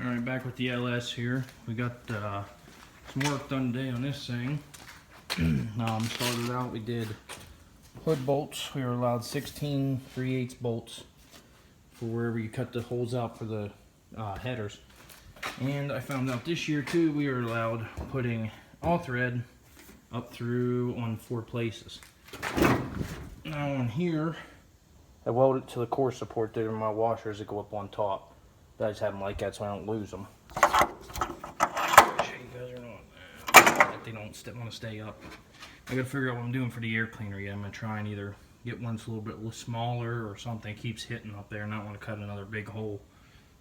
Alright, back with the LS here. We got some work done today on this thing. Started out, we did hood bolts. We were allowed 16 3/8 bolts for wherever you cut the holes out for the headers. And I found out this year too, we were allowed putting all thread up through on 4 places. Now on here, I welded it to the core support there in my washers that go up on top. I just have them like that so I don't lose them. Show you guys or not, if they don't want to stay up. I gotta figure out what I'm doing for the air cleaner yet. I'm gonna try and either get one that's a little bit smaller or something that keeps hitting up there and I don't want to cut another big hole.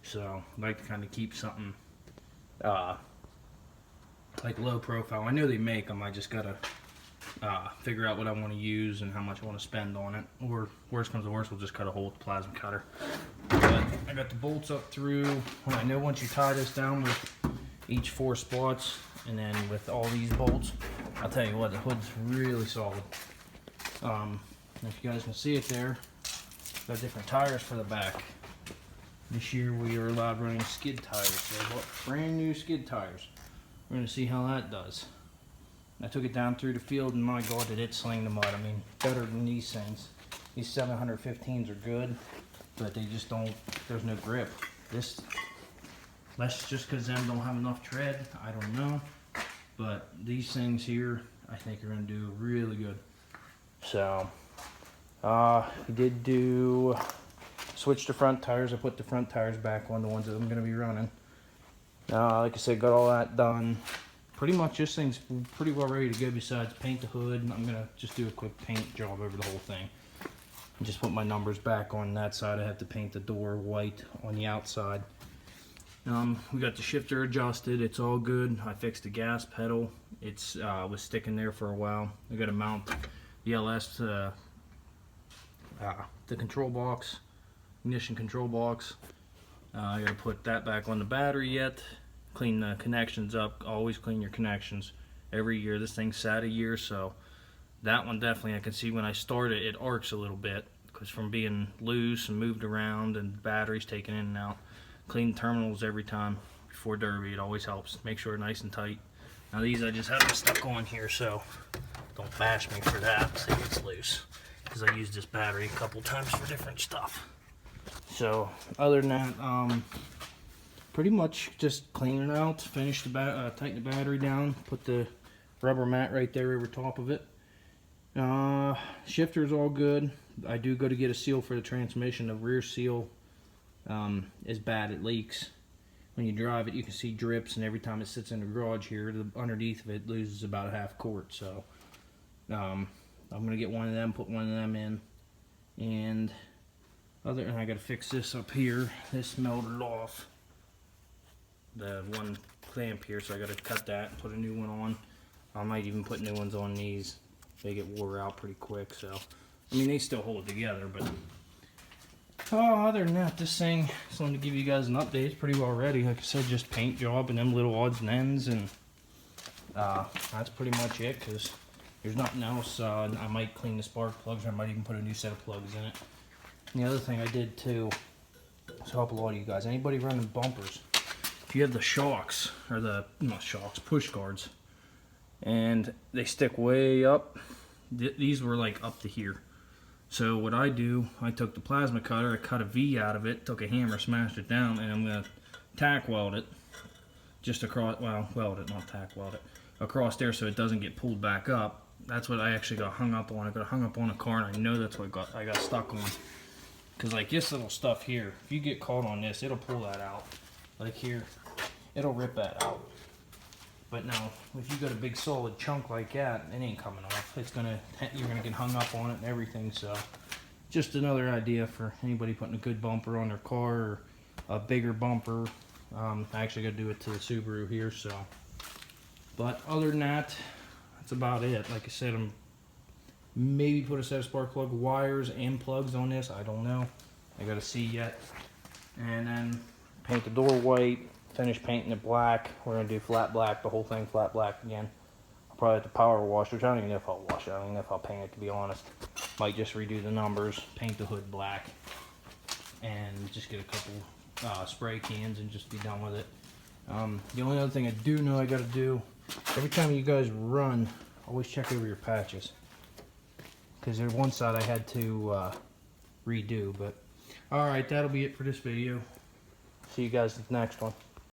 So I'd like to kind of keep something like low profile. I know they make them, I just gotta figure out what I want to use and how much I want to spend on it. Or worst comes to worst, we'll just cut a hole with the plasma cutter. But I got the bolts up through. I know once you tie this down with each 4 spots and then with all these bolts, I'll tell you what, the hood's really solid. If you guys can see it there, got different tires for the back. This year we are allowed running skid tires, so I bought brand new skid tires. We're going to see how that does. I took it down through the field and my god did it sling the mud. I mean, better than these things. These 715s are good, but they just don't, there's no grip. This, that's just because them don't have enough tread, I don't know. But these things here, I think are going to do really good. So, we did do, switch the front tires. I put the front tires back on, the ones that I'm going to be running. Like I said, got all that done. Pretty much this thing's pretty well ready to go besides paint the hood. I'm going to just do a quick paint job over the whole thing. And just put my numbers back on that side. I have to paint the door white on the outside. We got the shifter adjusted. It's all good. I fixed the gas pedal. It's was sticking there for a while. I got to mount the LS to the control box, ignition control box. I got to put that back on the battery yet. Clean the connections up. Always clean your connections every year. This thing sat a year, so that one definitely, I can see when I start it, it arcs a little bit because from being loose and moved around and batteries taken in and out. Clean terminals every time before derby. It always helps. Make sure they're nice and tight. Now these I just have them stuck on here, so don't bash me for that. See if it's loose, because I used this battery a couple times for different stuff. So other than that, pretty much just clean it out, finish the tighten the battery down, put the rubber mat right there over top of it. Shifter is all good. I do go to get a seal for the transmission. The rear seal is bad. It leaks. When you drive it, you can see drips, and every time it sits in the garage here, the underneath of it loses about a half quart. So I'm gonna get one of them, put one of them in, and I gotta fix this up here. This melted off the one clamp here, so I gotta cut that and put a new one on. I might even put new ones on these. They get wore out pretty quick, so I mean they still hold together, but other than that, this thing, just wanted to give you guys an update. It's pretty well ready. Like I said, just paint job and them little odds and ends, and that's pretty much it, because there's nothing else. I might clean the spark plugs, or I might even put a new set of plugs in it. And the other thing I did too, to help a lot of you guys, anybody running bumpers, if you have the shocks, or the, not shocks, push guards, and they stick way up, these were like up to here. So what I do, I took the plasma cutter, I cut a V out of it, took a hammer, smashed it down, and I'm going to tack weld it just across, well, weld it, not tack weld it, across there so it doesn't get pulled back up. That's what I actually got hung up on. I got hung up on a car, and I know that's what I got stuck on. Because like this little stuff here, if you get caught on this, it'll pull that out. Like here, it'll rip that out. But now, if you got a big solid chunk like that, it ain't coming off. You're gonna get hung up on it and everything. So, just another idea for anybody putting a good bumper on their car, or a bigger bumper. I actually got to do it to the Subaru here. So, but other than that, that's about it. Like I said, I'm maybe put a set of spark plug wires and plugs on this. I don't know. I got to see yet. And then paint the door white. Finish painting it black. We're going to do flat black, the whole thing flat black again. I'll probably have to power wash, which I don't even know if I'll wash it. I don't even know if I'll paint it, to be honest. Might just redo the numbers, paint the hood black, and just get a couple spray cans and just be done with it. The only other thing I do know I got to do, every time you guys run, always check over your patches. Because there's one side I had to redo. But alright, that'll be it for this video. See you guys in the next one.